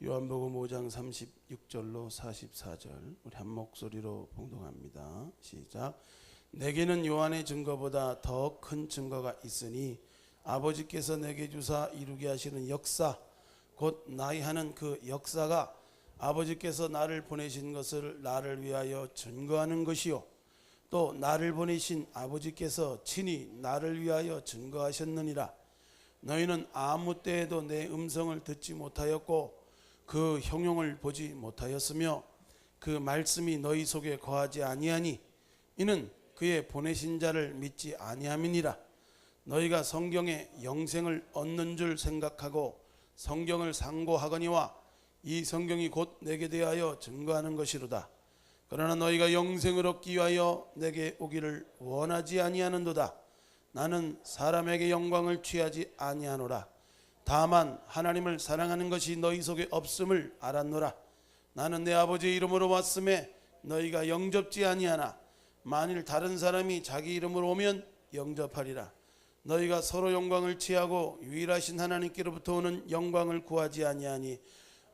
요한복음 5장 36절로 44절 우리 한 목소리로 봉독합니다. 시작. 내게는 요한의 증거보다 더 큰 증거가 있으니 아버지께서 내게 주사 이루게 하시는 역사 곧 나의 하는 그 역사가 아버지께서 나를 보내신 것을 나를 위하여 증거하는 것이요 또 나를 보내신 아버지께서 친히 나를 위하여 증거하셨느니라. 너희는 아무 때에도 내 음성을 듣지 못하였고 그 형용을 보지 못하였으며 그 말씀이 너희 속에 거하지 아니하니 이는 그의 보내신 자를 믿지 아니함이니라. 너희가 성경에 영생을 얻는 줄 생각하고 성경을 상고하거니와 이 성경이 곧 내게 대하여 증거하는 것이로다. 그러나 너희가 영생을 얻기 위하여 내게 오기를 원하지 아니하는도다. 나는 사람에게 영광을 취하지 아니하노라. 다만 하나님을 사랑하는 것이 너희 속에 없음을 알았노라. 나는 내 아버지의 이름으로 왔음에 너희가 영접지 아니하나 만일 다른 사람이 자기 이름으로 오면 영접하리라. 너희가 서로 영광을 취하고 유일하신 하나님께로부터 오는 영광을 구하지 아니하니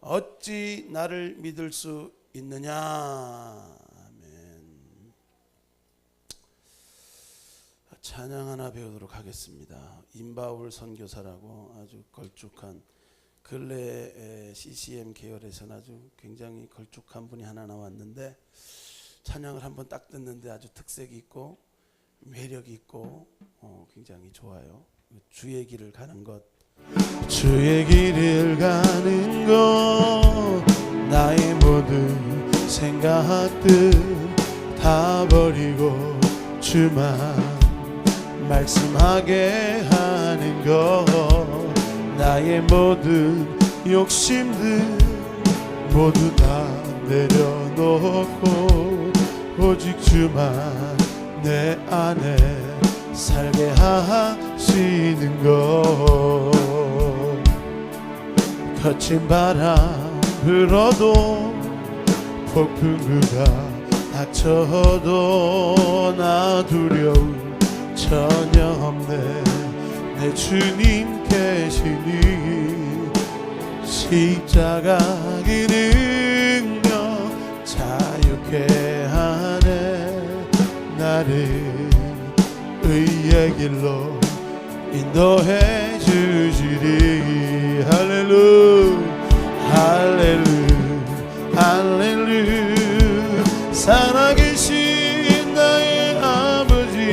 어찌 나를 믿을 수 있느냐. 아멘. 찬양 하나 배우도록 하겠습니다. 임바울 선교사라고 아주 걸쭉한 근래 CCM 계열에서는 아주 굉장히 걸쭉한 분이 하나 나왔는데 찬양을 한번 딱 듣는데 아주 특색이 있고 매력이 있고 굉장히 좋아요. 주의 길을 가는 것. 주의 길을 가는 것 나의 모든 생각들 다 버리고 주만 말씀하게 하는 것 나의 모든 욕심들 모두 다 내려놓고 오직 주만 내 안에 살게 하시는 것 거친 바람 불어도 폭풍우가 닥쳐도 나 두려움 전혀 없네. 내 주님 계시니 십자가 그 능력 자유케 하네. 나를 의의 길로 인도해 주시리. 할렐루 할렐루 할렐루. 살아계신 나의 아버지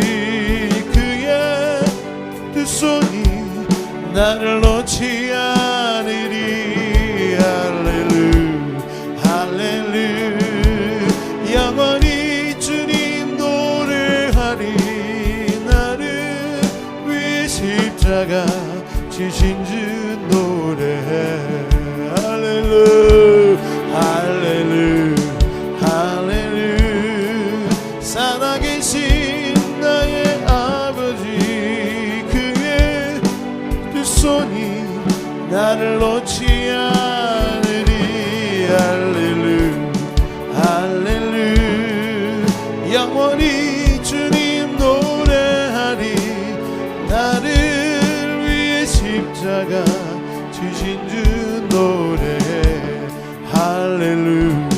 그의 두 손이 나를 놓지 않으리. 할렐루 할렐루. 영원히 주님 노래하리. 나를 위해 십자가 지신 주 노래해. 할렐루 할렐루 할렐루. 살아계신 나의 아버지 그의 두 손이 나를 놓지 않으리. 할렐루 할렐루. 영원히 주님 노래하리. 나를 위해 십자가 지신 주 노래해. 할렐루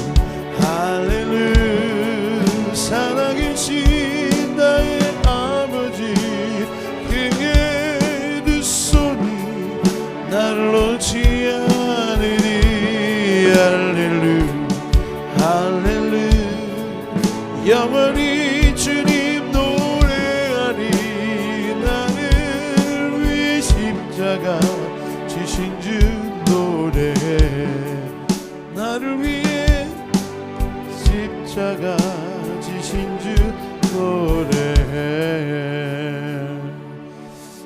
할렐루. 살아계신 나의 아버지 그의 두 손이 나를 놓지 않으리. 할렐루 할렐루. 영원히 주님 노래하리. 나를 위해 십자가 지신 주 노래해. 나를 위해 십자가 지신 주 노래해.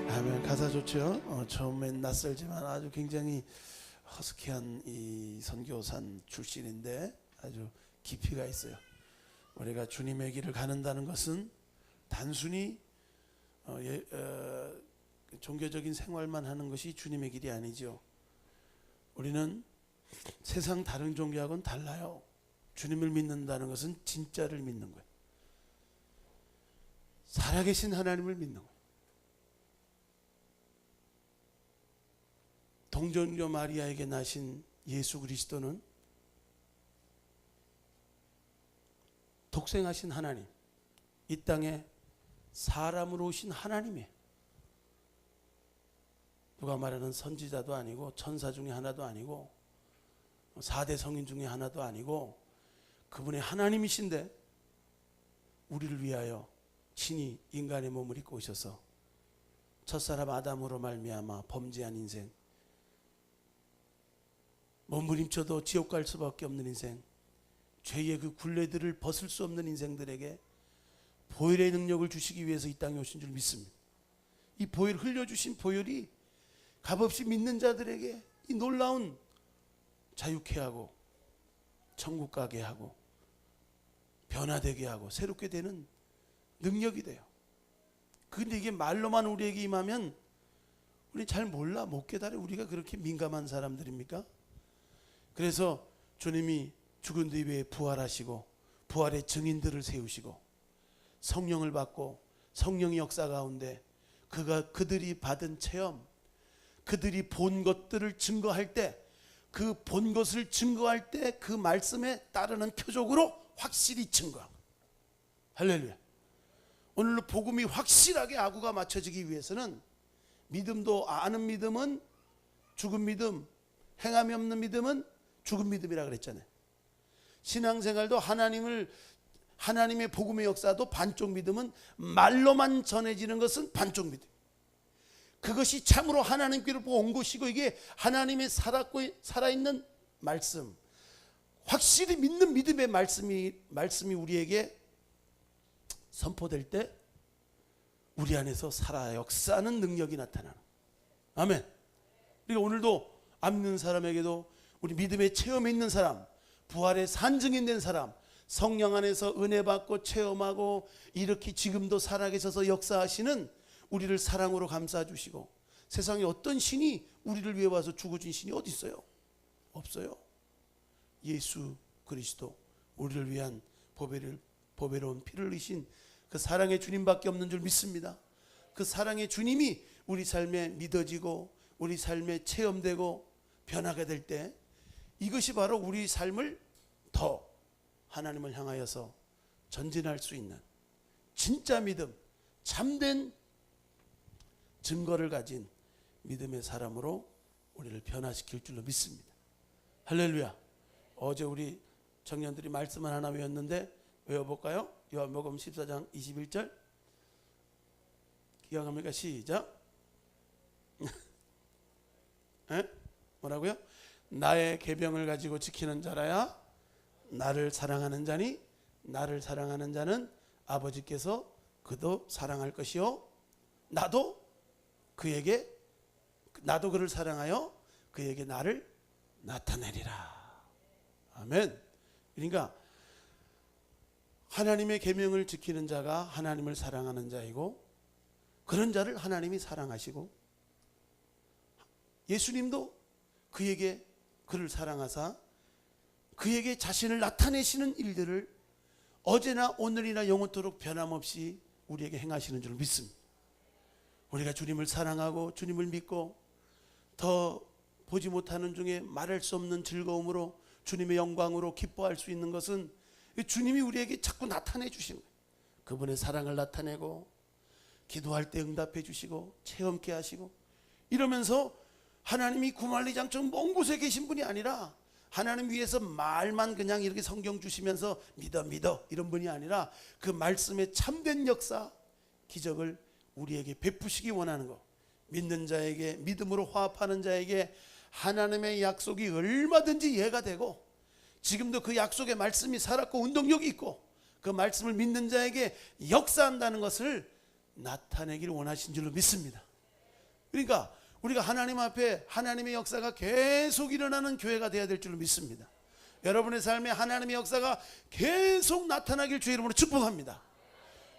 아멘. 가사 좋죠? 처음엔 낯설지만 아주 굉장히 허스키한 이 선교산 출신인데 아주 깊이가 있어요. 우리가 주님의 길을 가는다는 것은 단순히 종교적인 생활만 하는 것이 주님의 길이 아니죠. 우리는 세상 다른 종교하고는 달라요. 주님을 믿는다는 것은 진짜를 믿는 거예요. 살아계신 하나님을 믿는 거예요. 동정녀 마리아에게 나신 예수 그리스도는 독생하신 하나님, 이 땅에 사람으로 오신 하나님이에요. 누가 말하는 선지자도 아니고 천사 중에 하나도 아니고 4대 성인 중에 하나도 아니고 그분의 하나님이신데 우리를 위하여 친히 인간의 몸을 입고 오셔서 첫사람 아담으로 말미암아 범죄한 인생, 몸부림쳐도 지옥 갈 수밖에 없는 인생, 죄의 그 굴레들을 벗을 수 없는 인생들에게 보혈의 능력을 주시기 위해서 이 땅에 오신 줄 믿습니다. 이 보혈 흘려주신 보혈이 값없이 믿는 자들에게 이 놀라운 자유케 하고 천국 가게 하고 변화되게 하고 새롭게 되는 능력이 돼요. 그런데 이게 말로만 우리에게 임하면 우리 잘 몰라, 못 깨달아. 우리가 그렇게 민감한 사람들입니까? 그래서 주님이 죽은 뒤에 부활하시고 부활의 증인들을 세우시고 성령을 받고 성령의 역사 가운데 그들이 받은 체험, 그들이 본 것들을 증거할 때, 그 본 것을 증거할 때 그 말씀에 따르는 표적으로 확실히 증거하고. 할렐루야. 오늘로 복음이 확실하게 아구가 맞춰지기 위해서는 믿음도, 아는 믿음은 죽은 믿음, 행함이 없는 믿음은 죽은 믿음이라 그랬잖아요. 신앙생활도 하나님의 복음의 역사도 반쪽 믿음은 말로만 전해지는 것은 반쪽 믿음. 그것이 참으로 하나님께로부터 온 것이고 이게 하나님의 살아있는 말씀, 확실히 믿는 믿음의 말씀이 우리에게 선포될 때 우리 안에서 살아 역사하는 능력이 나타나는. 아멘. 그리고 오늘도 안 믿는 사람에게도 우리 믿음의 체험에 있는 사람, 부활의 산증인 된 사람, 성령 안에서 은혜 받고 체험하고 이렇게 지금도 살아계셔서 역사하시는 우리를 사랑으로 감싸주시고, 세상에 어떤 신이 우리를 위해 와서 죽어준 신이 어디 있어요? 없어요. 예수 그리스도, 우리를 위한 보배로운 피를 흘리신 그 사랑의 주님밖에 없는 줄 믿습니다. 그 사랑의 주님이 우리 삶에 믿어지고 우리 삶에 체험되고 변하게 될 때 이것이 바로 우리 삶을 더 하나님을 향하여서 전진할 수 있는 진짜 믿음, 참된 증거를 가진 믿음의 사람으로 우리를 변화시킬 줄로 믿습니다. 할렐루야. 어제 우리 청년들이 말씀을 하나 외웠는데 외워볼까요? 요한복음 14장 21절 기억합니까? 시작. 뭐라고요? 나의 계명을 가지고 지키는 자라야 나를 사랑하는 자니 나를 사랑하는 자는 아버지께서 그도 사랑할 것이요 나도 그를 사랑하여 그에게 나를 나타내리라. 아멘. 그러니까 하나님의 계명을 지키는 자가 하나님을 사랑하는 자이고 그런 자를 하나님이 사랑하시고 예수님도 그를 사랑하사 그에게 자신을 나타내시는 일들을 어제나 오늘이나 영원토록 변함없이 우리에게 행하시는 줄 믿습니다. 우리가 주님을 사랑하고 주님을 믿고 더 보지 못하는 중에 말할 수 없는 즐거움으로 주님의 영광으로 기뻐할 수 있는 것은 주님이 우리에게 자꾸 나타내 주시는 거예요. 그분의 사랑을 나타내고 기도할 때 응답해 주시고 체험케 하시고 이러면서 하나님이 구말리장처럼 먼 곳에 계신 분이 아니라 하나님 위해서 말만 그냥 이렇게 성경 주시면서 믿어 이런 분이 아니라 그 말씀의 참된 역사 기적을 우리에게 베푸시기 원하는 거. 믿는 자에게, 믿음으로 화합하는 자에게 하나님의 약속이 얼마든지 이해가 되고 지금도 그 약속의 말씀이 살았고 운동력이 있고 그 말씀을 믿는 자에게 역사한다는 것을 나타내기를 원하신 줄로 믿습니다. 그러니까 우리가 하나님 앞에 하나님의 역사가 계속 일어나는 교회가 되어야 될 줄로 믿습니다. 여러분의 삶에 하나님의 역사가 계속 나타나길 주의 이름으로 축복합니다.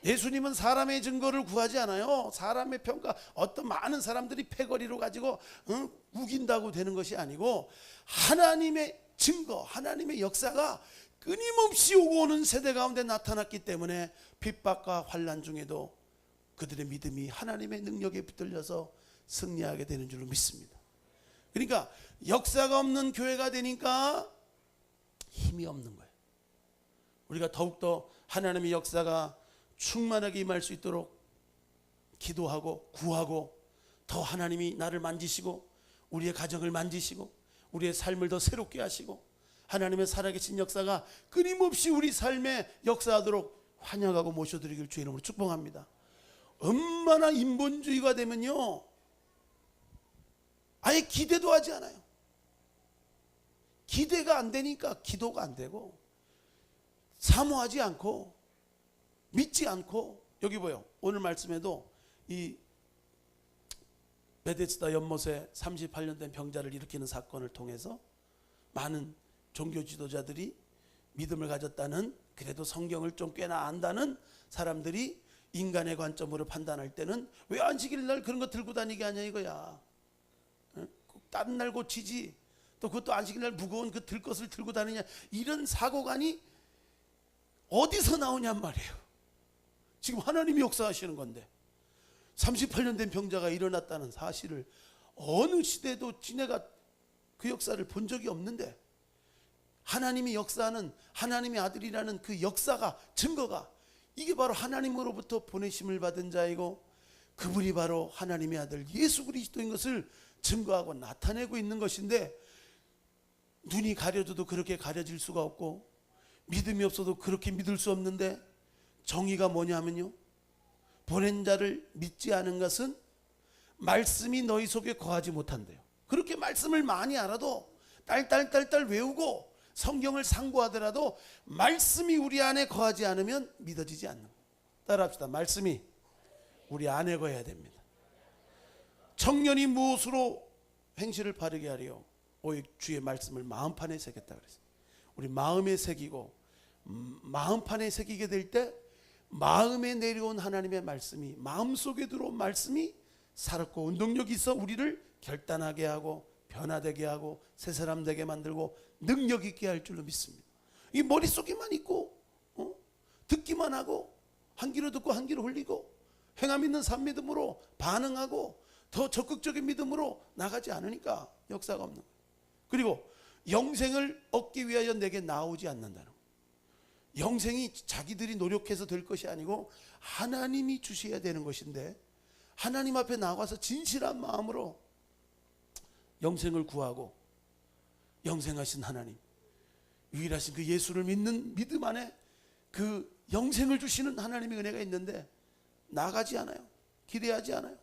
예수님은 사람의 증거를 구하지 않아요. 사람의 평가, 어떤 많은 사람들이 패거리로 가지고 우긴다고 되는 것이 아니고 하나님의 증거, 하나님의 역사가 끊임없이 오고 오는 세대 가운데 나타났기 때문에 핍박과 환난 중에도 그들의 믿음이 하나님의 능력에 붙들려서 승리하게 되는 줄로 믿습니다. 그러니까 역사가 없는 교회가 되니까 힘이 없는 거예요. 우리가 더욱더 하나님의 역사가 충만하게 임할 수 있도록 기도하고 구하고, 더 하나님이 나를 만지시고 우리의 가정을 만지시고 우리의 삶을 더 새롭게 하시고 하나님의 살아계신 역사가 끊임없이 우리 삶에 역사하도록 환영하고 모셔드리길 주의 이름으로 축복합니다. 얼마나 인본주의가 되면요, 아예 기대도 하지 않아요. 기대가 안 되니까 기도가 안 되고, 사모하지 않고 믿지 않고. 여기 보여, 오늘 말씀에도 이 베데스다 연못에 38년 된 병자를 일으키는 사건을 통해서 많은 종교 지도자들이 믿음을 가졌다는, 그래도 성경을 좀 꽤나 안다는 사람들이 인간의 관점으로 판단할 때는 왜 안식일 날 그런 거 들고 다니게 하냐 이거야. 다른 날 고치지, 또 그것도 안식일 날 무거운 그 들 것을 들고 다니냐, 이런 사고관이 어디서 나오냔 말이에요. 지금 하나님이 역사하시는 건데 38년 된 병자가 일어났다는 사실을 어느 시대도 지네가 그 역사를 본 적이 없는데, 하나님이 역사하는 하나님의 아들이라는 그 역사가, 증거가, 이게 바로 하나님으로부터 보내심을 받은 자이고 그분이 바로 하나님의 아들 예수 그리스도인 것을 증거하고 나타내고 있는 것인데, 눈이 가려져도 그렇게 가려질 수가 없고 믿음이 없어도 그렇게 믿을 수 없는데, 정의가 뭐냐면요, 보낸 자를 믿지 않은 것은 말씀이 너희 속에 거하지 못한대요. 그렇게 말씀을 많이 알아도 딸딸딸딸 외우고 성경을 상고하더라도 말씀이 우리 안에 거하지 않으면 믿어지지 않는 거예요. 따라합시다. 말씀이 우리 안에 거해야 됩니다. 청년이 무엇으로 행실을 바르게 하리요? 오직 주의 말씀을 마음판에 새겼다 그랬어요. 우리 마음에 새기고, 마음판에 새기게 될 때 마음에 내려온 하나님의 말씀이, 마음속에 들어온 말씀이 살았고 운동력이 있어 우리를 결단하게 하고 변화되게 하고 새 사람 되게 만들고 능력 있게 할 줄로 믿습니다. 이 머릿속에만 있고 듣기만 하고 한 귀로 듣고 한 귀로 흘리고 행함 있는 산 믿음으로 반응하고 더 적극적인 믿음으로 나가지 않으니까 역사가 없는 거예요. 그리고 영생을 얻기 위하여 내게 나오지 않는다는 거예요. 영생이 자기들이 노력해서 될 것이 아니고 하나님이 주셔야 되는 것인데, 하나님 앞에 나와서 진실한 마음으로 영생을 구하고 영생하신 하나님, 유일하신 그 예수를 믿는 믿음 안에 그 영생을 주시는 하나님의 은혜가 있는데 나가지 않아요. 기대하지 않아요.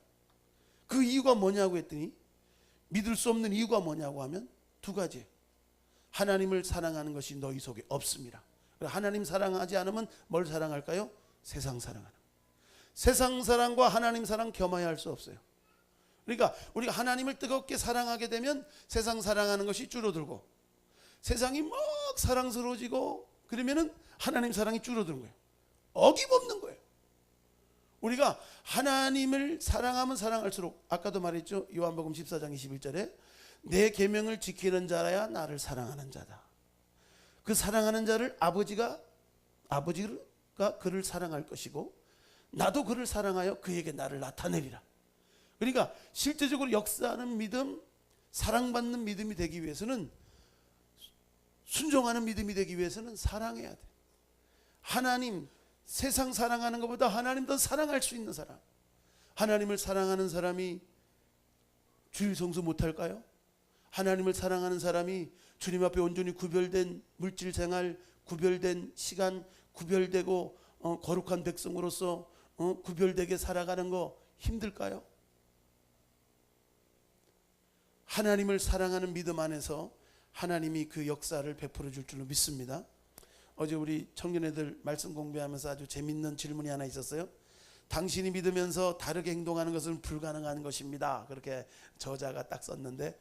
그 이유가 뭐냐고 했더니, 믿을 수 없는 이유가 뭐냐고 하면 두 가지. 하나님을 사랑하는 것이 너희 속에 없습니다. 하나님 사랑하지 않으면 뭘 사랑할까요? 세상 사랑하는 거예요. 세상 사랑과 하나님 사랑 겸하여 할 수 없어요. 그러니까 우리가 하나님을 뜨겁게 사랑하게 되면 세상 사랑하는 것이 줄어들고, 세상이 막 사랑스러워지고 그러면은 하나님 사랑이 줄어드는 거예요. 어김없는 거예요. 우리가 하나님을 사랑하면 사랑할수록, 아까도 말했죠, 요한복음 14장 21절에 내 계명을 지키는 자라야 나를 사랑하는 자다. 그 사랑하는 자를 아버지가 그를 사랑할 것이고 나도 그를 사랑하여 그에게 나를 나타내리라. 그러니까 실제적으로 역사하는 믿음, 사랑받는 믿음이 되기 위해서는, 순종하는 믿음이 되기 위해서는 사랑해야 돼. 하나님, 세상 사랑하는 것보다 하나님 더 사랑할 수 있는 사람, 하나님을 사랑하는 사람이 주일 성수 못할까요? 하나님을 사랑하는 사람이 주님 앞에 온전히 구별된 물질 생활, 구별된 시간, 구별되고 거룩한 백성으로서 구별되게 살아가는 거 힘들까요? 하나님을 사랑하는 믿음 안에서 하나님이 그 역사를 베풀어 줄 줄로 믿습니다. 어제 우리 청년애들 말씀 공부하면서 아주 재밌는 질문이 하나 있었어요. 당신이 믿으면서 다르게 행동하는 것은 불가능한 것입니다. 그렇게 저자가 딱 썼는데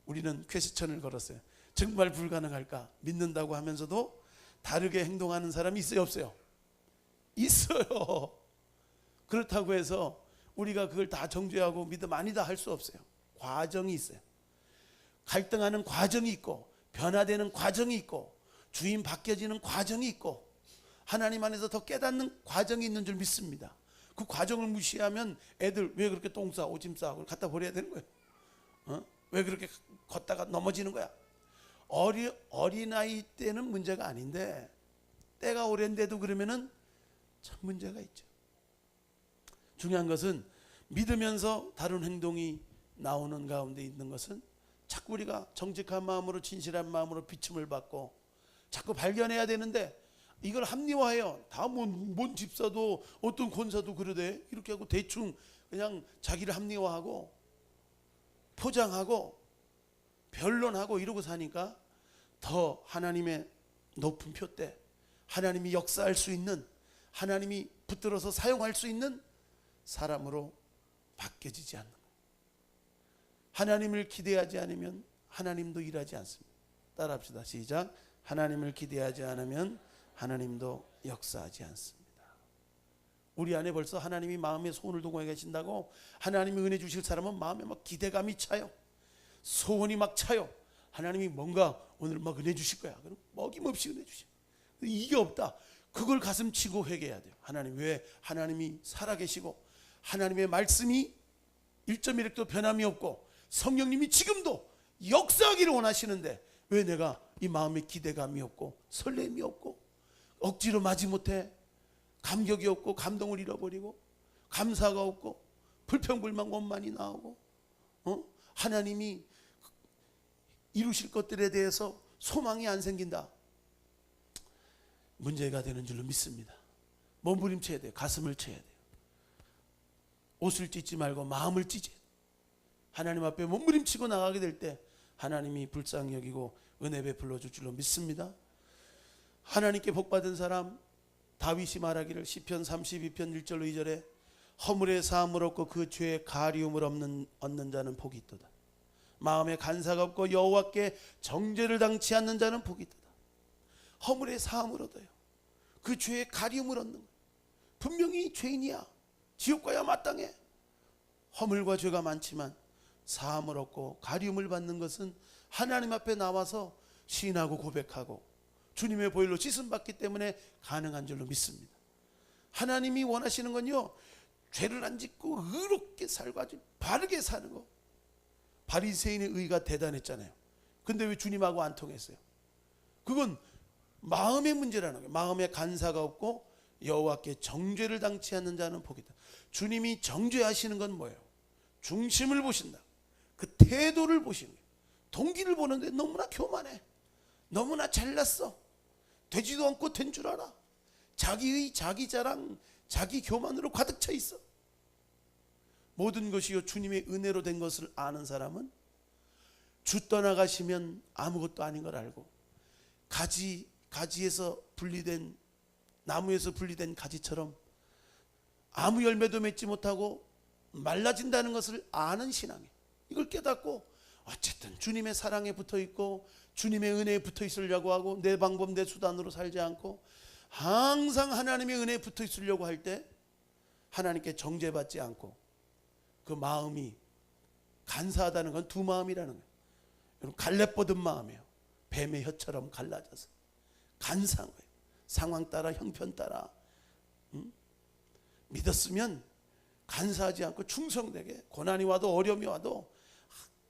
우리는 퀘스천을 걸었어요. 정말 불가능할까? 믿는다고 하면서도 다르게 행동하는 사람이 있어요, 없어요? 있어요. 그렇다고 해서 우리가 그걸 다 정죄하고 믿음 아니다 할 수 없어요. 과정이 있어요. 갈등하는 과정이 있고, 변화되는 과정이 있고, 주인 바뀌어지는 과정이 있고, 하나님 안에서 더 깨닫는 과정이 있는 줄 믿습니다. 그 과정을 무시하면 애들 왜 그렇게 똥 싸, 오줌 싸, 그걸 갖다 버려야 되는 거예요. 왜 그렇게 걷다가 넘어지는 거야? 어린아이 때는 문제가 아닌데 때가 오랜데도 그러면은 참 문제가 있죠. 중요한 것은 믿으면서 다른 행동이 나오는 가운데 있는 것은 자꾸 우리가 정직한 마음으로 진실한 마음으로 비춤을 받고 자꾸 발견해야 되는데 이걸 합리화해요. 다 뭔 집사도 어떤 권사도 그러대 이렇게 하고 대충 그냥 자기를 합리화하고 포장하고 변론하고 이러고 사니까 더 하나님의 높은 표대, 하나님이 역사할 수 있는, 하나님이 붙들어서 사용할 수 있는 사람으로 바뀌어지지 않는 거예요. 하나님을 기대하지 않으면 하나님도 일하지 않습니다. 따라합시다. 시작. 하나님을 기대하지 않으면 하나님도 역사하지 않습니다. 우리 안에 벌써 하나님이 마음에 손을 두고 계신다고 하나님이 은혜 주실 사람은 마음에 막 기대감이 차요. 소원이 막 차요. 하나님이 뭔가 오늘 막 은혜 주실 거야. 그럼 먹임없이 은혜 주셔. 이게 없다. 그걸 가슴 치고 회개해야 돼요. 하나님, 왜? 하나님이 살아계시고 하나님의 말씀이 1.1획도 변함이 없고 성령님이 지금도 역사하기를 원하시는데 왜 내가 이 마음에 기대감이 없고 설렘이 없고 억지로 마지못해 감격이 없고 감동을 잃어버리고 감사가 없고 불평불만 원만이 나오고 하나님이 이루실 것들에 대해서 소망이 안 생긴다. 문제가 되는 줄로 믿습니다. 몸부림쳐야 돼요. 가슴을 쳐야 돼요. 옷을 찢지 말고 마음을 찢어야 돼요. 하나님 앞에 몸부림치고 나가게 될 때 하나님이 불쌍히 여기고 은혜 베풀어 줄 줄로 믿습니다. 하나님께 복받은 사람 다윗이 말하기를 시편 32편 1절로 2절에 허물의 사함을 얻고 그 죄의 가리움을 얻는 자는 복이 있도다. 마음에 간사가 없고 여호와께 정죄를 당치 않는 자는 복이 있도다. 허물의 사함을 얻어요. 그 죄의 가리움을 얻는 거예요. 분명히 죄인이야. 지옥 가야 마땅해. 허물과 죄가 많지만 사함을 얻고 가리움을 받는 것은 하나님 앞에 나와서 시인하고 고백하고 주님의 보혈로 씻음 받기 때문에 가능한 줄로 믿습니다. 하나님이 원하시는 건요, 죄를 안 짓고 의롭게 살고 아주 바르게 사는 거. 바리새인의 의가 대단했잖아요. 근데 왜 주님하고 안 통했어요? 그건 마음의 문제라는 거예요. 마음에 간사가 없고 여호와께 정죄를 당치 않는 자는 복이다. 주님이 정죄하시는 건 뭐예요? 중심을 보신다. 그 태도를 보시는 거예요. 동기를 보는데 너무나 교만해. 너무나 잘났어. 되지도 않고 된 줄 알아. 자기의 자기 자랑, 자기 교만으로 가득 차 있어. 모든 것이요 주님의 은혜로 된 것을 아는 사람은 주 떠나가시면 아무것도 아닌 걸 알고 가지에서 분리된 나무에서 분리된 가지처럼 아무 열매도 맺지 못하고 말라진다는 것을 아는 신앙이에요. 이걸 깨닫고 어쨌든 주님의 사랑에 붙어 있고 주님의 은혜에 붙어 있으려고 하고 내 방법 내 수단으로 살지 않고 항상 하나님의 은혜에 붙어 있으려고 할 때 하나님께 정죄받지 않고 그 마음이 간사하다는 건 두 마음이라는 거예요. 여러분 갈렙 뻗은 마음이에요. 뱀의 혀처럼 갈라져서 간사한 거예요. 상황 따라 형편 따라 믿었으면 간사하지 않고 충성되게 고난이 와도 어려움이 와도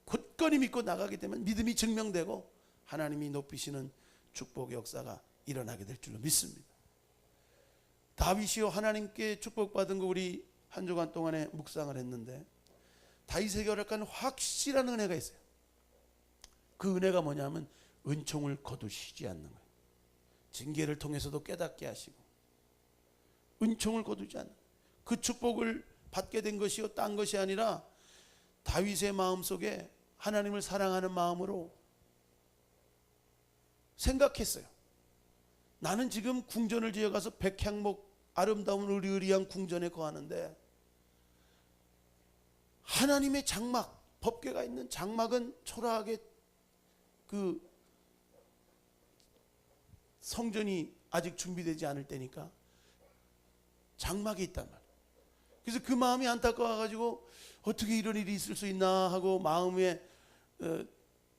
굳건히 믿고 나가게 되면 믿음이 증명되고 하나님이 높이시는 축복의 역사가 일어나게 될 줄로 믿습니다. 다윗이요 하나님께 축복받은 거 우리 한 주간 동안에 묵상을 했는데 다윗에게 허락한 확실한 은혜가 있어요. 그 은혜가 뭐냐면 은총을 거두시지 않는 거예요. 징계를 통해서도 깨닫게 하시고 은총을 거두지 않는 그 축복을 받게 된 것이요 딴 것이 아니라 다윗의 마음속에 하나님을 사랑하는 마음으로 생각했어요. 나는 지금 궁전을 지어가서 백향목 아름다운 의리의리한 궁전에 거하는데 하나님의 장막, 법궤가 있는 장막은 초라하게 그 성전이 아직 준비되지 않을 때니까 장막이 있단 말이에요. 그래서 그 마음이 안타까워가지고 어떻게 이런 일이 있을 수 있나 하고 마음에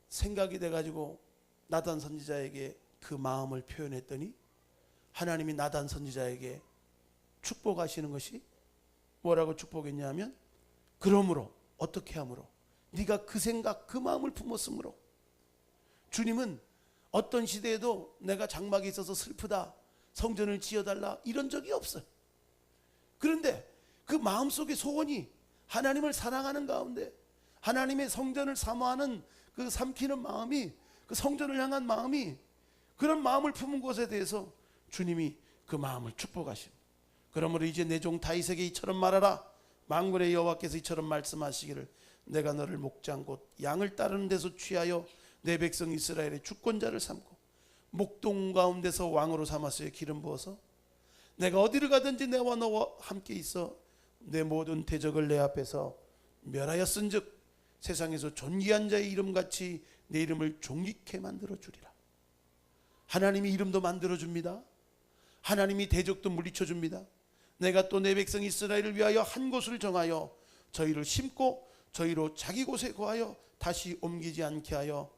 생각이 돼가지고 나단 선지자에게 그 마음을 표현했더니 하나님이 나단 선지자에게 축복하시는 것이 뭐라고 축복했냐면 그러므로 어떻게 함으로 네가 그 생각, 그 마음을 품었으므로 주님은 어떤 시대에도 내가 장막에 있어서 슬프다, 성전을 지어달라 이런 적이 없어요. 그런데 그 마음속의 소원이 하나님을 사랑하는 가운데 하나님의 성전을 사모하는 그 삼키는 마음이, 그 성전을 향한 마음이, 그런 마음을 품은 것에 대해서 주님이 그 마음을 축복하십니다. 그러므로 이제 내 종 다윗에게 이처럼 말하라. 만군의 여호와께서 이처럼 말씀하시기를 내가 너를 목장 곧 양을 따르는 데서 취하여 내 백성 이스라엘의 주권자를 삼고 목동 가운데서 왕으로 삼았으여 기름 부어서 내가 어디를 가든지 내와 너와 함께 있어 내 모든 대적을 내 앞에서 멸하였은즉 세상에서 존귀한 자의 이름같이 내 이름을 존귀케 만들어 주리라. 하나님이 이름도 만들어 줍니다. 하나님이 대적도 물리쳐 줍니다. 내가 또 내 백성 이스라엘을 위하여 한 곳을 정하여 저희를 심고 저희로 자기 곳에 거하여 다시 옮기지 않게 하여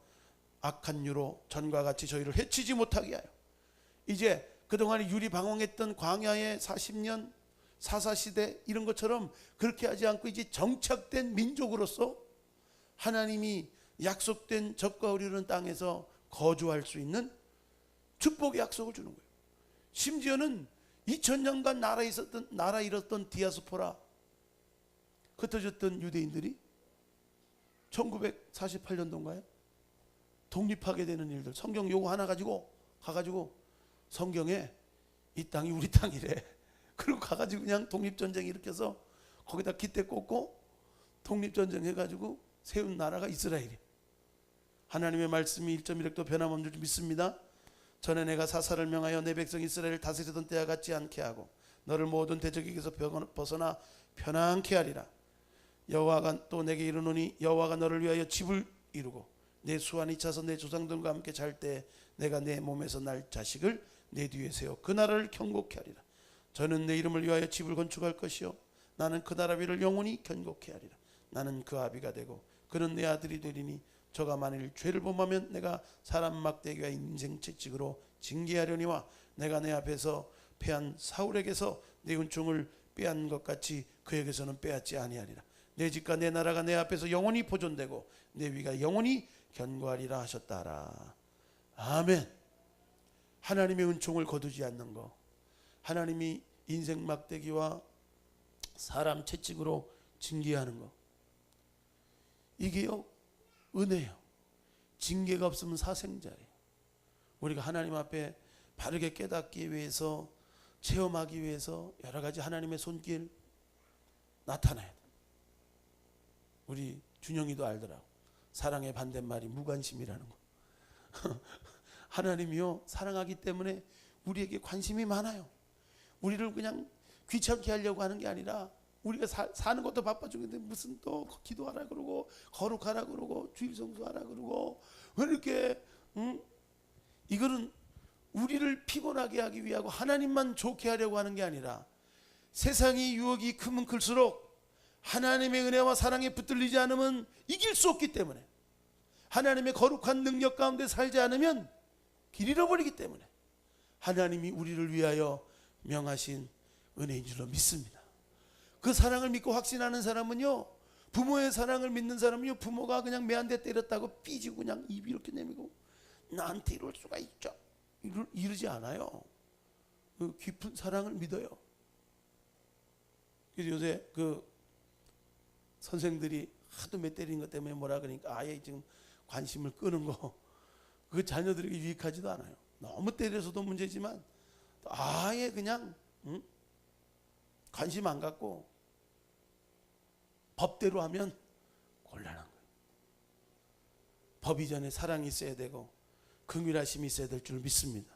악한 유로 전과 같이 저희를 해치지 못하게 하여, 이제 그동안 유리방황했던 광야의 40년 사사시대 이런 것처럼 그렇게 하지 않고 이제 정착된 민족으로서 하나님이 약속된 적과 이루는 땅에서 거주할 수 있는 축복의 약속을 주는 거예요. 심지어는 2000년간 나라에 있었던 디아스포라, 흩어졌던 유대인들이 1948년도인가요? 독립하게 되는 일들, 성경 요거 하나 가지고 가가지고 성경에 이 땅이 우리 땅이래. 그리고 가가지고 그냥 독립전쟁 일으켜서 거기다 기대 꽂고 독립전쟁 해가지고 세운 나라가 이스라엘이에요. 하나님의 말씀이 1.1획도 변함없는 줄 믿습니다. 전에 내가 사사를 명하여 내 백성 이스라엘을 다스리던 때와 같지 않게 하고 너를 모든 대적에게서 벗어나 편안케 하리라. 여호와가 또 내게 이르노니 여호와가 너를 위하여 집을 이루고 내 수완이 차서 내 조상들과 함께 잘 때 내가 내 몸에서 날 자식을 내 뒤에 세워 그 나라를 견고케 하리라. 저는 내 이름을 위하여 집을 건축할 것이요 나는 그 나라 위를 영원히 견고케 하리라. 나는 그 아비가 되고 그는 내 아들이 되리니 저가 만일 죄를 범하면 내가 사람 막대기와 인생 채찍으로 징계하려니와 내가 내 앞에서 패한 사울에게서 내 은총을 빼앗은 것 같이 그에게서는 빼앗지 아니하리라. 내 집과 내 나라가 내 앞에서 영원히 보존되고 내 위가 영원히 견고하리라 하셨다라. 아멘. 하나님의 은총을 거두지 않는 것, 하나님이 인생 막대기와 사람 채찍으로 징계하는 것, 이게요 은혜요. 징계가 없으면 사생자예요. 우리가 하나님 앞에 바르게 깨닫기 위해서, 체험하기 위해서 여러 가지 하나님의 손길 나타나야 돼. 우리 준영이도 알더라고. 사랑의 반대말이 무관심이라는 거. 하나님이요 사랑하기 때문에 우리에게 관심이 많아요. 우리를 그냥 귀찮게 하려고 하는 게 아니라 우리가 사는 것도 바빠 죽겠는데 무슨 또 기도하라 그러고 거룩하라 그러고 주일 성수하라 그러고 왜 이렇게 이거는 우리를 피곤하게 하기 위하고 하나님만 좋게 하려고 하는 게 아니라 세상의 유혹이 크면 클수록 하나님의 은혜와 사랑에 붙들리지 않으면 이길 수 없기 때문에, 하나님의 거룩한 능력 가운데 살지 않으면 길 잃어버리기 때문에 하나님이 우리를 위하여 명하신 은혜인 줄로 믿습니다. 그 사랑을 믿고 확신하는 사람은요, 부모의 사랑을 믿는 사람은요, 부모가 그냥 매 한 대 때렸다고 삐지고 그냥 입 이렇게 내밀고 나한테 이럴 수가 있죠 이러지 않아요. 그 깊은 사랑을 믿어요. 그래서 요새 그 선생들이 하도 매 때리는 것 때문에 뭐라 그러니까 아예 지금 관심을 끄는 거, 그 자녀들에게 유익하지도 않아요. 너무 때려서도 문제지만 아예 그냥 관심 안 갖고 법대로 하면 곤란한 거예요. 법 이전에 사랑이 있어야 되고 긍휼하심이 있어야 될 줄 믿습니다.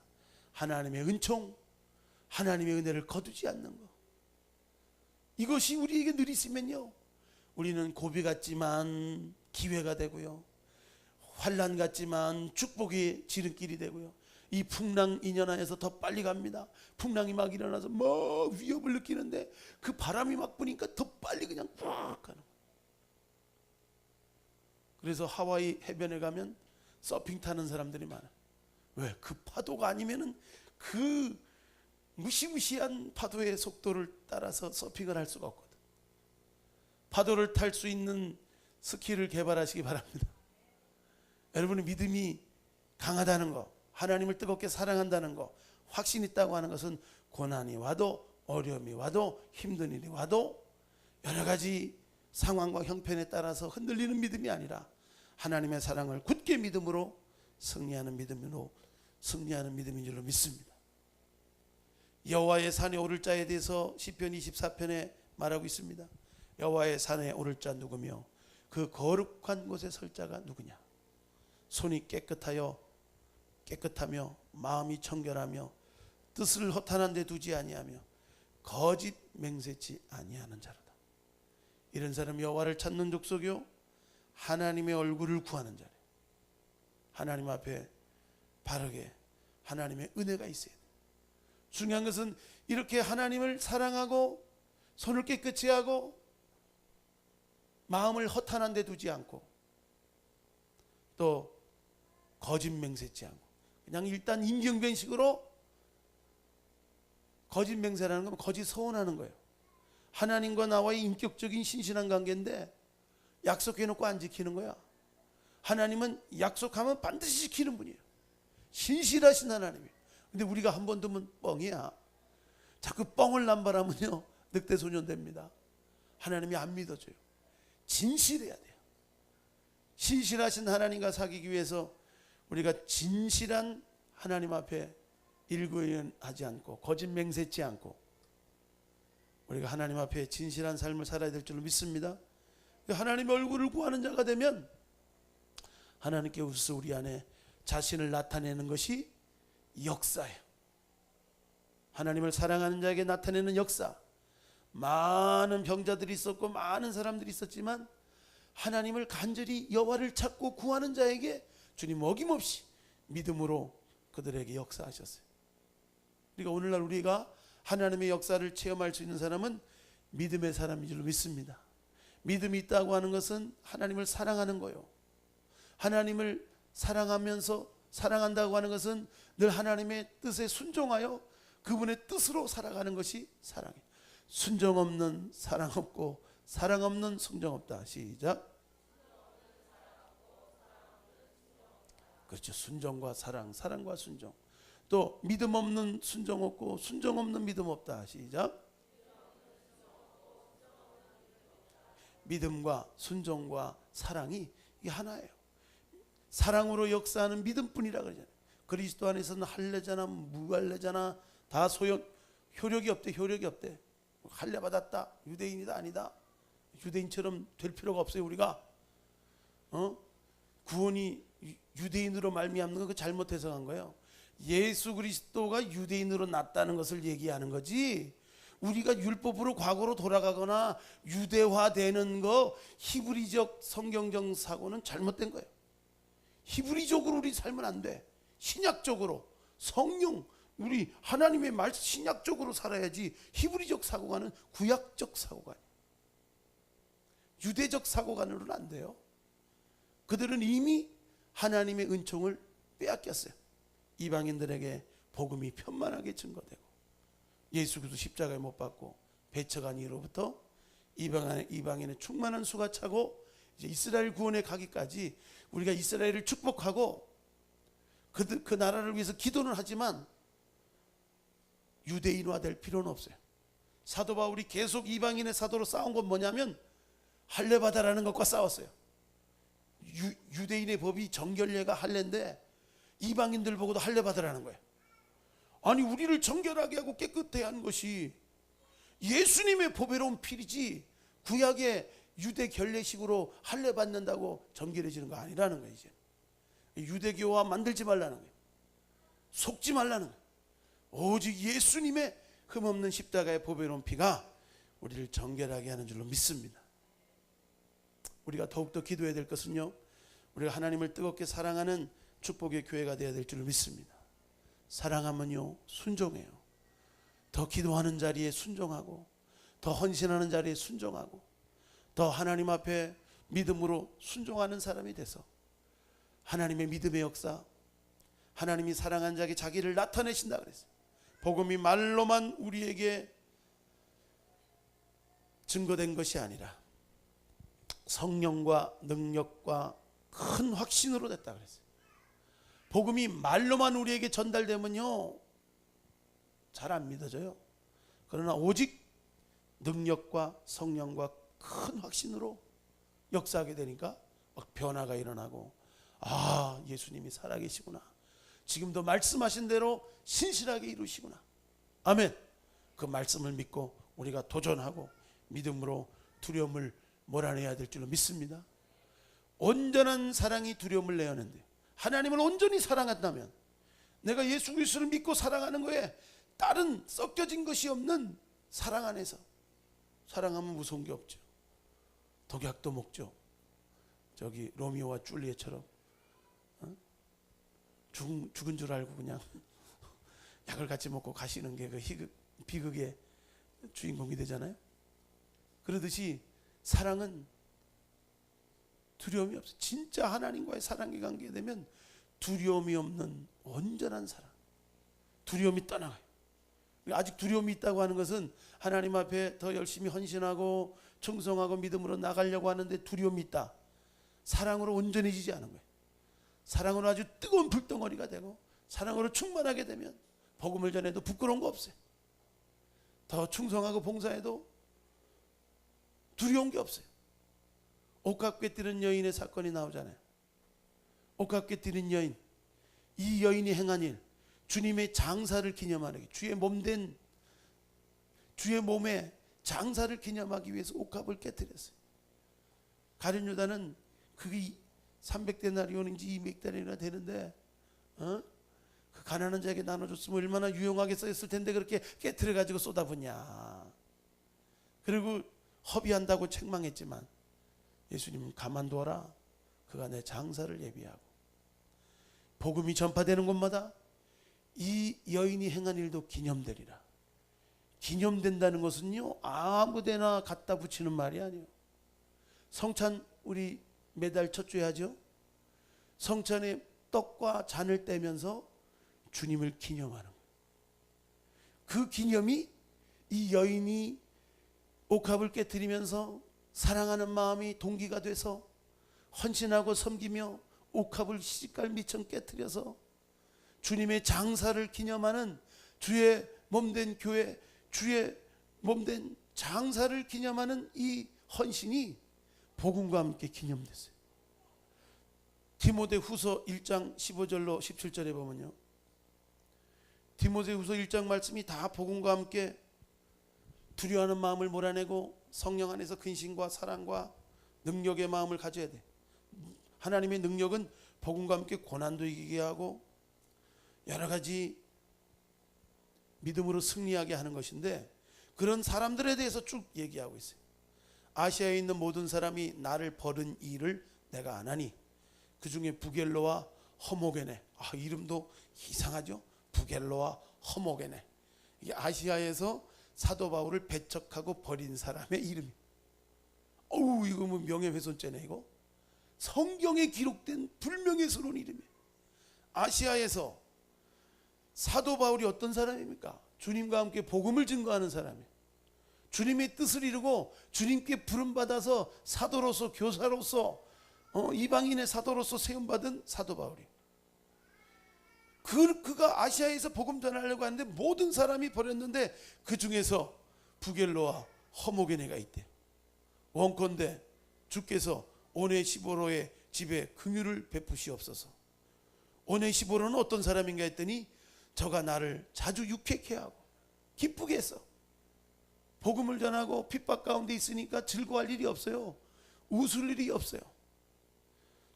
하나님의 은총, 하나님의 은혜를 거두지 않는 것, 이것이 우리에게 늘 있으면요, 우리는 고비 같지만 기회가 되고요, 환난 같지만 축복의 지름길이 되고요, 이 풍랑 인연하에서 더 빨리 갑니다. 풍랑이 막 일어나서 뭐 위협을 느끼는데 그 바람이 막 부니까 더 빨리 그냥 꽉 가는 거예요. 그래서 하와이 해변에 가면 서핑 타는 사람들이 많아요. 왜? 그 파도가 아니면은 그 무시무시한 파도의 속도를 따라서 서핑을 할 수가 없거든. 파도를 탈 수 있는 스킬을 개발하시기 바랍니다. 여러분의 믿음이 강하다는 거, 하나님을 뜨겁게 사랑한다는 거, 확신 있다고 하는 것은 고난이 와도, 어려움이 와도, 힘든 일이 와도, 여러 가지 상황과 형편에 따라서 흔들리는 믿음이 아니라 하나님의 사랑을 굳게 믿음으로 승리하는 믿음인 줄로 믿습니다. 여호와의 산에 오를 자에 대해서 시편 24편에 말하고 있습니다. 여호와의 산에 오를 자 누구며 그 거룩한 곳에 설 자가 누구냐. 손이 깨끗하며 마음이 청결하며 뜻을 허탄한 데 두지 아니하며 거짓 맹세치 아니하는 자로다. 이런 사람 여호와를 찾는 족속이요 하나님의 얼굴을 구하는 자래. 하나님 앞에 바르게 하나님의 은혜가 있어야 돼. 중요한 것은 이렇게 하나님을 사랑하고 손을 깨끗이 하고 마음을 허탄한 데 두지 않고 또 거짓 맹세치 않고 그냥 일단 임경변식으로 거짓 맹세라는 건 거짓 서원하는 거예요. 하나님과 나와의 인격적인 신실한 관계인데 약속해놓고 안 지키는 거야. 하나님은 약속하면 반드시 지키는 분이에요. 신실하신 하나님이에요. 근데 우리가 한 번 두면 뻥이야. 자꾸 뻥을 남발하면요 늑대소년 됩니다. 하나님이 안 믿어줘요. 진실해야 돼요. 신실하신 하나님과 사귀기 위해서 우리가 진실한 하나님 앞에 일구의연하지 않고 거짓 맹세치 않고 우리가 하나님 앞에 진실한 삶을 살아야 될 줄로 믿습니다. 하나님의 얼굴을 구하는 자가 되면 하나님께서 우리 안에 자신을 나타내는 것이 역사예요. 하나님을 사랑하는 자에게 나타내는 역사. 많은 병자들이 있었고 많은 사람들이 있었지만 하나님을 간절히 여호와를 찾고 구하는 자에게 주님 어김없이 믿음으로 그들에게 역사하셨어요. 그러니까 오늘날 우리가 하나님의 역사를 체험할 수 있는 사람은 믿음의 사람인 줄 믿습니다. 믿음이 있다고 하는 것은 하나님을 사랑하는 거예요. 하나님을 사랑하면서 사랑한다고 하는 것은 늘 하나님의 뜻에 순종하여 그분의 뜻으로 살아가는 것이 사랑이에요. 순종 없는 사랑 없고 사랑 없는 순종 없다. 시작. 그렇죠. 순종과 사랑, 사랑과 순종. 또 믿음 없는 순종 없고 순종 없는 믿음 없다. 시작. 믿음과 순종과 사랑이 이게 하나예요. 사랑으로 역사하는 믿음뿐이라 그러잖아요. 그리스도 안에서는 할례자나 무할례자나 다 효력이 없대. 효력이 없대. 할례 받았다. 유대인이다 아니다. 유대인처럼 될 필요가 없어요. 우리가 구원이 유대인으로 말미암는 거 잘못 해석한 거예요. 예수 그리스도가 유대인으로 났다는 것을 얘기하는 거지. 우리가 율법으로 과거로 돌아가거나 유대화되는 거 히브리적 성경적 사고는 잘못된 거예요. 히브리적으로 우리 살면 안 돼. 신약적으로 성령 우리 하나님의 말 신약적으로 살아야지. 히브리적 사고가는 구약적 사고가 유대적 사고관으로는 안 돼요. 그들은 이미 하나님의 은총을 빼앗겼어요. 이방인들에게 복음이 편만하게 증거되고 예수 그리스도 십자가에 못 박고 배척한 이후로부터 이방인의 충만한 수가 차고 이제 이스라엘 구원에 가기까지 우리가 이스라엘을 축복하고 그 나라를 위해서 기도는 하지만 유대인화 될 필요는 없어요. 사도 바울이 계속 이방인의 사도로 싸운 건 뭐냐면 할례받아라는 것과 싸웠어요. 유대인의 법이 정결례가 할례인데 이방인들 보고도 할례받으라는 거예요. 아니 우리를 정결하게 하고 깨끗해 한 것이 예수님의 보배로운 피이지 구약의 유대 결례식으로 할례받는다고 정결해지는 거 아니라는 거예요. 이제 유대교와 만들지 말라는 거예요. 속지 말라는 거예요. 오직 예수님의 흠없는 십자가의 보배로운 피가 우리를 정결하게 하는 줄로 믿습니다. 우리가 더욱더 기도해야 될 것은요, 우리가 하나님을 뜨겁게 사랑하는 축복의 교회가 되어야 될 줄로 믿습니다. 사랑하면요 순종해요. 더 기도하는 자리에 순종하고 더 헌신하는 자리에 순종하고 더 하나님 앞에 믿음으로 순종하는 사람이 돼서 하나님의 믿음의 역사, 하나님이 사랑한 자에게 자기를 나타내신다 그랬어요. 복음이 말로만 우리에게 증거된 것이 아니라 성령과 능력과 큰 확신으로 됐다 그랬어요. 복음이 말로만 우리에게 전달되면요 잘 안 믿어져요. 그러나 오직 능력과 성령과 큰 확신으로 역사하게 되니까 막 변화가 일어나고, 아, 예수님이 살아계시구나, 지금도 말씀하신 대로 신실하게 이루시구나, 아멘. 그 말씀을 믿고 우리가 도전하고 믿음으로 두려움을 몰아내야 될 줄로 믿습니다. 온전한 사랑이 두려움을 내어낸대. 하나님을 온전히 사랑한다면, 내가 예수 그리스도를 믿고 사랑하는 거에 다른 섞여진 것이 없는 사랑 안에서 사랑하면 무서운 게 없죠. 독약도 먹죠. 저기 로미오와 줄리엣처럼 죽은 줄 알고 그냥 약을 같이 먹고 가시는 게 그 비극의 주인공이 되잖아요. 그러듯이 사랑은 두려움이 없어. 진짜 하나님과의 사랑의 관계가 되면 두려움이 없는 온전한 사랑. 두려움이 떠나가요. 아직 두려움이 있다고 하는 것은 하나님 앞에 더 열심히 헌신하고 충성하고 믿음으로 나가려고 하는데 두려움이 있다. 사랑으로 온전해지지 않은 거예요. 사랑으로 아주 뜨거운 불덩어리가 되고 사랑으로 충만하게 되면 복음을 전해도 부끄러운 거 없어요. 더 충성하고 봉사해도 두려운 게 없어요. 옥합에 뛰는 여인의 사건이 나오잖아요. 옥합에 뛰는 여인, 이 여인이 행한 일, 주님의 장사를 기념하는, 주의 몸에 장사를 기념하기 위해서 옥합을 깨뜨렸어요. 가룟 유다는 그게 300데나리온인지 200데나리온이나 되는데 그 가난한 자에게 나눠줬으면 얼마나 유용하게 쓰였을 텐데 그렇게 깨뜨려 가지고 쏟아붓냐. 그리고 허비한다고 책망했지만 예수님은 가만두어라, 그가 내 장사를 예비하고. 복음이 전파되는 곳마다 이 여인이 행한 일도 기념되리라. 기념된다는 것은요 아무데나 갖다 붙이는 말이 아니에요. 성찬 우리 매달 첫 주에 하죠. 성찬에 떡과 잔을 떼면서 주님을 기념하는 거예요. 그 기념이 이 여인이 옥합을 깨뜨리면서 사랑하는 마음이 동기가 돼서 헌신하고 섬기며 옥합을 시집갈미처럼 깨뜨려서 주님의 장사를 기념하는, 주의 몸된 교회, 주의 몸된 장사를 기념하는 이 헌신이 복음과 함께 기념됐어요. 디모데후서 1장 15절로 17절에 보면요, 디모데후서 1장 말씀이 다 복음과 함께 두려워하는 마음을 몰아내고 성령 안에서 근신과 사랑과 능력의 마음을 가져야 돼. 하나님의 능력은 복음과 함께 고난도 이기게 하고 여러 가지 믿음으로 승리하게 하는 것인데, 그런 사람들에 대해서 쭉 얘기하고 있어요. 아시아에 있는 모든 사람이 나를 버린 일을 내가 안 하니 그 중에 부겔로와 허모게네. 이름도 이상하죠. 부겔로와 허모게네. 이게 아시아에서 사도 바울을 배척하고 버린 사람의 이름이. 이거 뭐 명예훼손죄네 이거. 성경에 기록된 불명예스러운 이름이에요. 아시아에서 사도 바울이 어떤 사람입니까? 주님과 함께 복음을 증거하는 사람이에요. 주님의 뜻을 이루고 주님께 부름받아서 사도로서, 교사로서, 이방인의 사도로서 세움받은 사도 바울이에요. 그가 아시아에서 복음 전하려고 하는데 모든 사람이 버렸는데 그 중에서 부겔로와 허모게네가 있대요. 원컨대 주께서 오네시보로의 집에 긍휼을 베푸시옵소서. 오네시보로는 어떤 사람인가 했더니 저가 나를 자주 유쾌케 하고 기쁘게 했어. 복음을 전하고 핍박 가운데 있으니까 즐거워할 일이 없어요. 웃을 일이 없어요.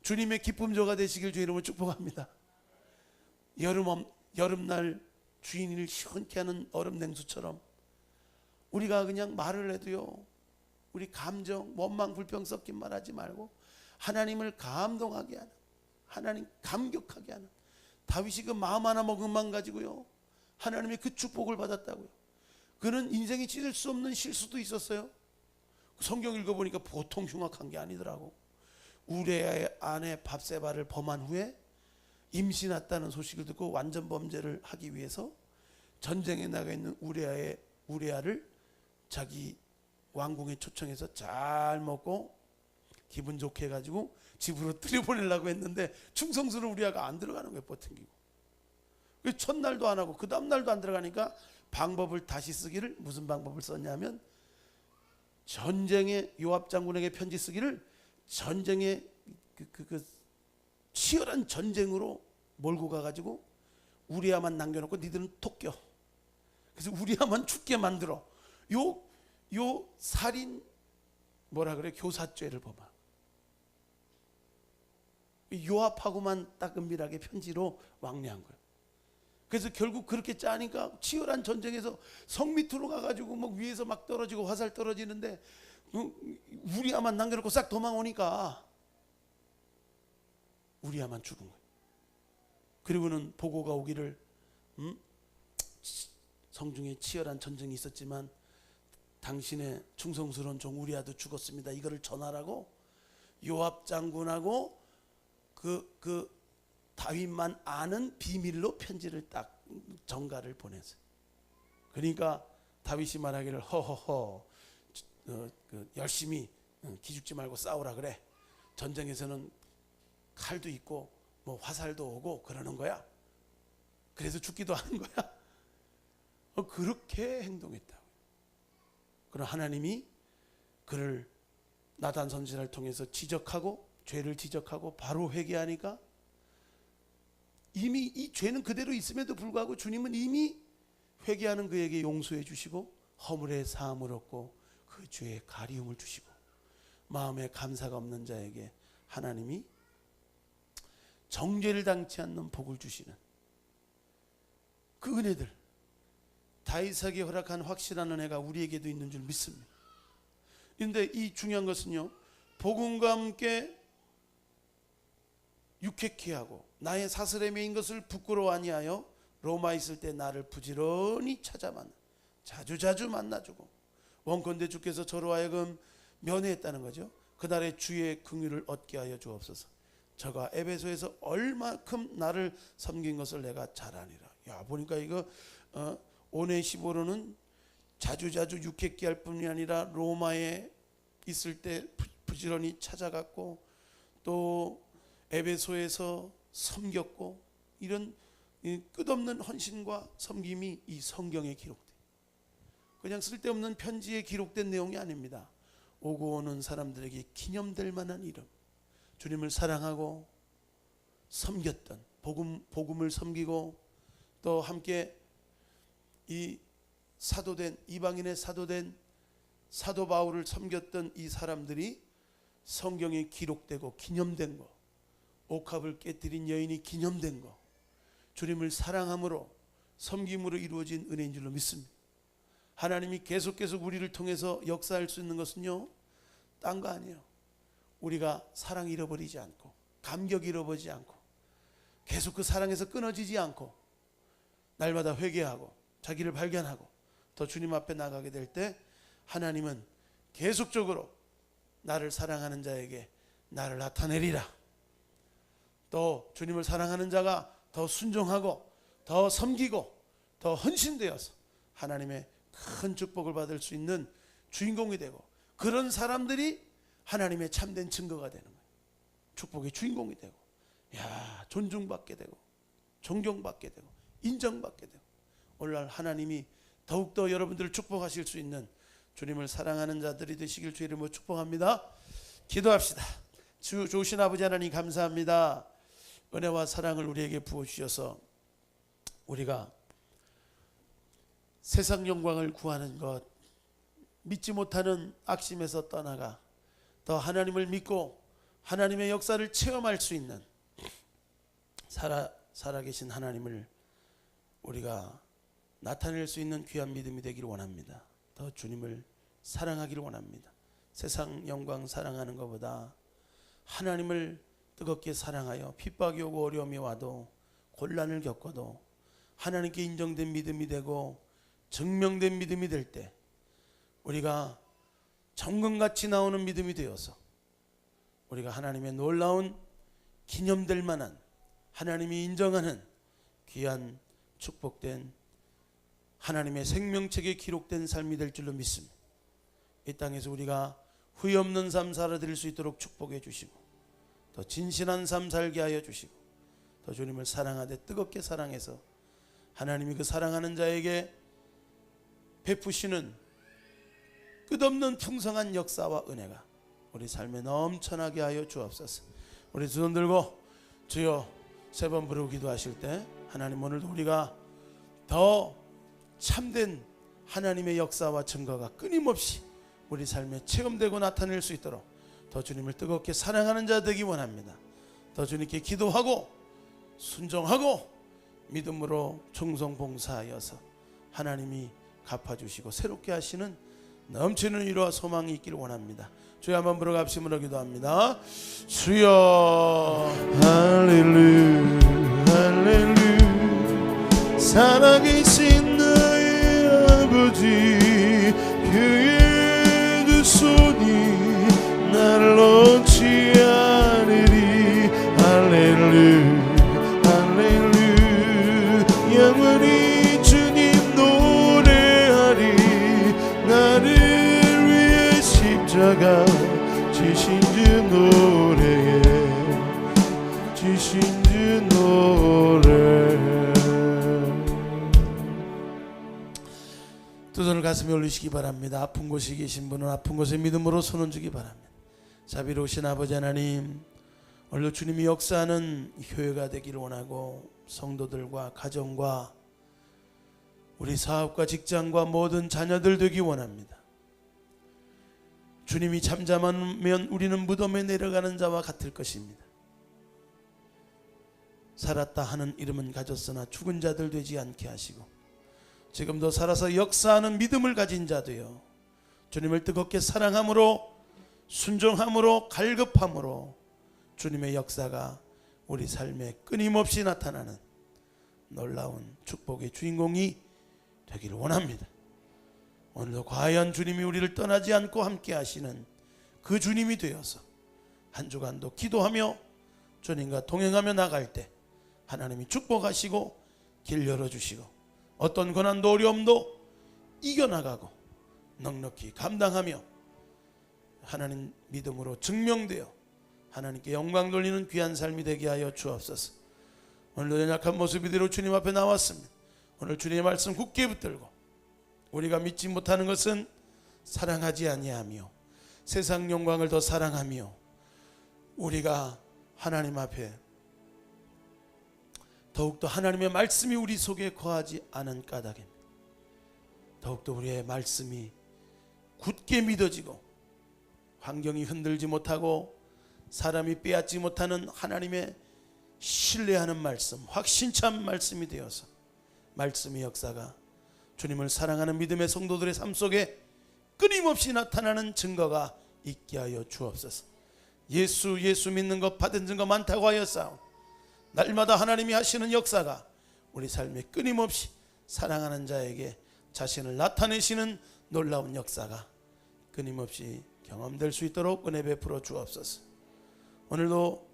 주님의 기쁨조가 되시길 주의 이름으로 축복합니다. 여름날 주인을 시원케 하는 얼음 냉수처럼 우리가 그냥 말을 해도요, 우리 감정, 원망, 불평 섞인 말하지 말고 하나님을 감동하게 하는, 하나님 감격하게 하는, 다윗이 그 마음 하나 먹음만 가지고요 하나님의 그 축복을 받았다고요. 그는 인생이 찢을 수 없는 실수도 있었어요. 성경 읽어보니까 보통 흉악한 게 아니더라고. 우리아의 아내 밥세바를 범한 후에 임신했다는 소식을 듣고 완전 범죄를 하기 위해서 전쟁에 나가 있는 우리아를 자기 왕궁에 초청해서 잘 먹고 기분 좋게 해가지고 집으로 들여보내려고 했는데 충성스러운 우리아가 안 들어가는 거예요. 버팅기고. 첫날도 안 하고 그 다음날도 안 들어가니까 방법을 다시 쓰기를, 무슨 방법을 썼냐면 전쟁의 요압 장군에게 편지 쓰기를 전쟁의 그 치열한 전쟁으로 몰고 가가지고 우리아만 남겨놓고 니들은 토껴. 그래서 우리아만 죽게 만들어. 요 살인 뭐라 그래? 교사죄를 범하. 요압하고만 딱 은밀하게 편지로 왕래한 거예요. 그래서 결국 그렇게 짜니까 치열한 전쟁에서 성 밑으로 가가지고 막 위에서 막 떨어지고 화살 떨어지는데 우리아만 남겨놓고 싹 도망오니까 우리아만 죽은 거예요. 그리고는 보고가 오기를 성중에 치열한 전쟁이 있었지만 당신의 충성스러운 종 우리아도 죽었습니다. 이거를 전하라고 요압 장군하고 그 다윗만 아는 비밀로 편지를 딱 전가를 보냈어요. 그러니까 다윗이 말하기를 허허허 열심히 기죽지 말고 싸우라 그래. 전쟁에서는 칼도 있고 뭐 화살도 오고 그러는 거야. 그래서 죽기도 하는 거야. 그렇게 행동했다. 그럼 하나님이 그를 나단 선지자를 통해서 지적하고 죄를 지적하고 바로 회개하니까 이미 이 죄는 그대로 있음에도 불구하고 주님은 이미 회개하는 그에게 용서해 주시고 허물의 사함을 얻고 그 죄의 가리움을 주시고 마음에 감사가 없는 자에게 하나님이 정죄를 당치 않는 복을 주시는 그 은혜들, 다윗에게 허락한 확실한 은혜가 우리에게도 있는 줄 믿습니다. 그런데 이 중요한 것은요, 복음과 함께 유쾌케 하고 나의 사슬에 매인 것을 부끄러워 아니하여 로마에 있을 때 나를 부지런히 찾아 만나 자주자주 만나주고 원컨대 주께서 저로 하여금 면회했다는 거죠. 그날의 주의 긍휼을 얻게 하여 주옵소서. 저가 에베소에서 얼마큼 나를 섬긴 것을 내가 잘 아니라. 야, 보니까 이거 오네시보로는 자주자주 유쾌케 할 뿐이 아니라 로마에 있을 때 부지런히 찾아갔고 또 에베소에서 섬겼고 이런 끝없는 헌신과 섬김이 이 성경에 기록돼. 그냥 쓸데없는 편지에 기록된 내용이 아닙니다. 오고 오는 사람들에게 기념될 만한 이름. 주님을 사랑하고 섬겼던 복음을 섬기고 또 함께 이 사도된 이방인의 사도된 사도 바울을 섬겼던 이 사람들이 성경에 기록되고 기념된 거, 옥합을 깨뜨린 여인이 기념된 거, 주님을 사랑함으로 섬김으로 이루어진 은혜인 줄로 믿습니다. 하나님이 계속 우리를 통해서 역사할 수 있는 것은요, 딴 거 아니에요. 우리가 사랑 잃어버리지 않고 감격 잃어버리지 않고 계속 그 사랑에서 끊어지지 않고 날마다 회개하고 자기를 발견하고 더 주님 앞에 나가게 될 때 하나님은 계속적으로 나를 사랑하는 자에게 나를 나타내리라. 또 주님을 사랑하는 자가 더 순종하고 더 섬기고 더 헌신되어서 하나님의 큰 축복을 받을 수 있는 주인공이 되고 그런 사람들이 하나님의 참된 증거가 되는 거예요. 축복의 주인공이 되고 존중받게 되고 존경받게 되고 인정받게 되고 오늘날 하나님이 더욱더 여러분들을 축복하실 수 있는 주님을 사랑하는 자들이 되시길 주의 이름으로 축복합니다. 기도합시다. 주 좋으신 아버지 하나님 감사합니다. 은혜와 사랑을 우리에게 부어주셔서 우리가 세상 영광을 구하는 것, 믿지 못하는 악심에서 떠나가 더 하나님을 믿고 하나님의 역사를 체험할 수 있는 살아계신 하나님을 우리가 나타낼 수 있는 귀한 믿음이 되기를 원합니다. 더 주님을 사랑하기를 원합니다. 세상 영광 사랑하는 것보다 하나님을 뜨겁게 사랑하여 핍박이 오고 어려움이 와도 곤란을 겪어도 하나님께 인정된 믿음이 되고 증명된 믿음이 될 때 우리가 정금같이 나오는 믿음이 되어서 우리가 하나님의 놀라운 기념될 만한 하나님이 인정하는 귀한 축복된 하나님의 생명책에 기록된 삶이 될 줄로 믿습니다. 이 땅에서 우리가 후회 없는 삶 살아드릴 수 있도록 축복해 주시고 더 진실한 삶 살게 하여 주시고 더 주님을 사랑하되 뜨겁게 사랑해서 하나님이 그 사랑하는 자에게 베푸시는 끝없는 풍성한 역사와 은혜가 우리 삶에 넘쳐나게 하여 주옵소서. 우리 두 손 들고 주여 세 번 부르고 기도하실 때 하나님 오늘도 우리가 더 참된 하나님의 역사와 증거가 끊임없이 우리 삶에 체험되고 나타낼 수 있도록 더 주님을 뜨겁게 사랑하는 자 되기 원합니다. 더 주님께 기도하고 순종하고 믿음으로 충성봉사하여서 하나님이 갚아주시고 새롭게 하시는 넘치는 위로와 소망이 있길 원합니다. 주여 한번 부르고 합심으로 기도합니다. 주여 할렐루야 할렐루야 살아계신 나의 아버지 그의 두 손이 나를 놓지 않으리 할렐루야 할렐루야 영원히 주님 노래하리 나를 위해 십자가 지신 주 노래에 지신 주 노래. 두 손을 가슴에 올리시기 바랍니다. 아픈 곳에 계신 분은 아픈 곳에 믿음으로 손을 주기 바랍니다. 자비로우신 아버지 하나님, 오늘도 주님이 역사하는 교회가 되기를 원하고 성도들과 가정과 우리 사업과 직장과 모든 자녀들 되기 원합니다. 주님이 잠잠하면 우리는 무덤에 내려가는 자와 같을 것입니다. 살았다 하는 이름은 가졌으나 죽은 자들 되지 않게 하시고 지금도 살아서 역사하는 믿음을 가진 자 되어 주님을 뜨겁게 사랑함으로 순종함으로 갈급함으로 주님의 역사가 우리 삶에 끊임없이 나타나는 놀라운 축복의 주인공이 되기를 원합니다. 오늘도 과연 주님이 우리를 떠나지 않고 함께 하시는 그 주님이 되어서 한 주간도 기도하며 주님과 동행하며 나갈 때 하나님이 축복하시고 길 열어주시고 어떤 고난도 어려움도 이겨나가고 넉넉히 감당하며 하나님 믿음으로 증명되어 하나님께 영광 돌리는 귀한 삶이 되게 하여 주옵소서. 오늘도 연약한 모습 이대로 주님 앞에 나왔습니다. 오늘 주님의 말씀 굳게 붙들고 우리가 믿지 못하는 것은 사랑하지 아니하며 세상 영광을 더 사랑하며 우리가 하나님 앞에 더욱더 하나님의 말씀이 우리 속에 거하지 않은 까닭입니다. 더욱더 우리의 말씀이 굳게 믿어지고 환경이 흔들지 못하고 사람이 빼앗지 못하는 하나님의 신뢰하는 말씀, 확신찬 말씀이 되어서 말씀의 역사가 주님을 사랑하는 믿음의 성도들의 삶 속에 끊임없이 나타나는 증거가 있게 하여 주옵소서. 예수 믿는 것 받은 증거 많다고 하였사오. 날마다 하나님이 하시는 역사가 우리 삶에 끊임없이 사랑하는 자에게 자신을 나타내시는 놀라운 역사가 끊임없이 경험될 수 있도록 은혜 베풀어 주옵소서. 오늘도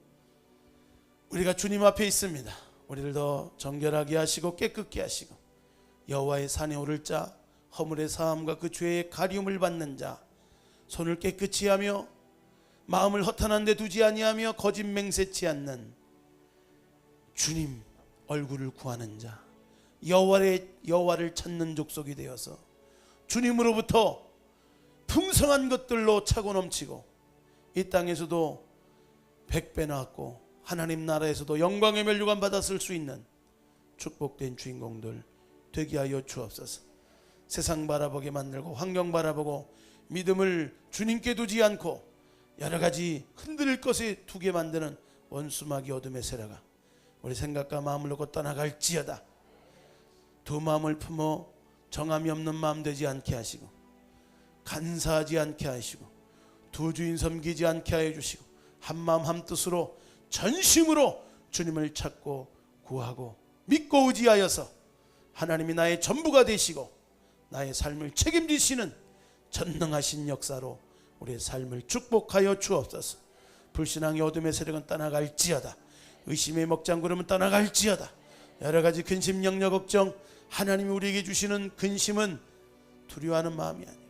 우리가 주님 앞에 있습니다. 우리를 더 정결하게 하시고 깨끗게 하시고 여호와의 산에 오를 자, 허물의 사함과 그 죄의 가리움을 받는 자, 손을 깨끗이 하며 마음을 허탄한 데 두지 아니하며 거짓 맹세치 않는 주님 얼굴을 구하는 자, 여호와를 찾는 족속이 되어서 주님으로부터 풍성한 것들로 차고 넘치고 이 땅에서도 100배 낳았고 하나님 나라에서도 영광의 멸류관 받았을 수 있는 축복된 주인공들 되게 하여 주옵소서. 세상 바라보게 만들고 환경 바라보고 믿음을 주님께 두지 않고 여러 가지 흔들릴 것에 두게 만드는 원수마귀 어둠의 세라가 우리 생각과 마음을 놓고 떠나갈지어다. 두 마음을 품어 정함이 없는 마음 되지 않게 하시고 간사하지 않게 하시고 두 주인 섬기지 않게 하여 주시고 한 마음 한 뜻으로 전심으로 주님을 찾고 구하고 믿고 의지하여서 하나님이 나의 전부가 되시고 나의 삶을 책임지시는 전능하신 역사로 우리의 삶을 축복하여 주옵소서. 불신앙의 어둠의 세력은 떠나갈지어다. 의심의 먹장구름은 떠나갈지어다. 여러 가지 근심, 염려, 걱정, 하나님이 우리에게 주시는 근심은 두려워하는 마음이 아니에요.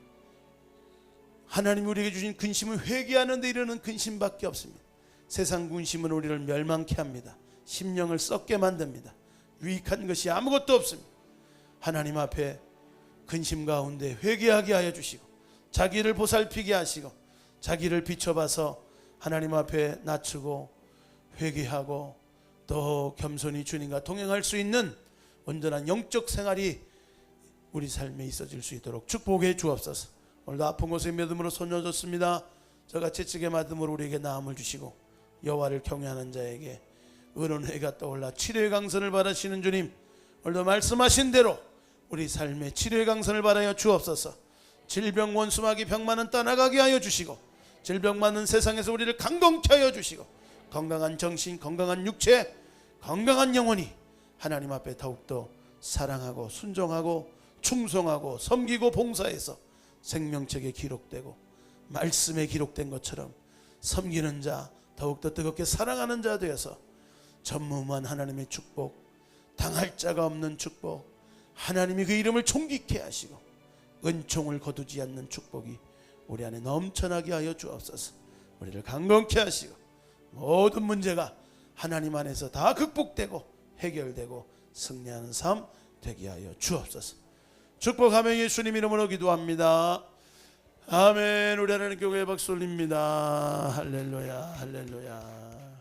하나님이 우리에게 주신 근심은 회개하는 데 이르는 근심밖에 없습니다. 세상 근심은 우리를 멸망케 합니다. 심령을 썩게 만듭니다. 유익한 것이 아무것도 없습니다. 하나님 앞에 근심 가운데 회개하게 하여 주시고 자기를 보살피게 하시고 자기를 비춰봐서 하나님 앞에 낮추고 회개하고 또 겸손히 주님과 동행할 수 있는 온전한 영적 생활이 우리 삶에 있어질 수 있도록 축복해 주옵소서. 오늘도 아픈 곳에 믿음으로 손녀줬습니다. 저같이 찌개 맞음으로 우리에게 나음을 주시고 여호와를 경외하는 자에게 의로운 해가 떠올라 치료의 강선을 바라시는 주님, 오늘도 말씀하신 대로 우리 삶의 치료의 강선을 바라여 주옵소서. 질병 원수마귀 병만은 떠나가게 하여 주시고 질병 많은 세상에서 우리를 강건케 하여 주시고 건강한 정신, 건강한 육체, 건강한 영혼이 하나님 앞에 더욱더 사랑하고 순종하고 충성하고 섬기고 봉사해서 생명책에 기록되고 말씀에 기록된 것처럼 섬기는 자, 더욱더 뜨겁게 사랑하는 자 되어서 전무한 하나님의 축복, 당할 자가 없는 축복, 하나님이 그 이름을 존귀케 하시고 은총을 거두지 않는 축복이 우리 안에 넘쳐나게 하여 주옵소서. 우리를 강건케 하시고 모든 문제가 하나님 안에서 다 극복되고 해결되고 승리하는 삶 되게 하여 주옵소서. 축복하며 예수님 이름으로 기도합니다. 아멘. 우리 하나님 교회의 박수 올립니다. 할렐루야, 할렐루야.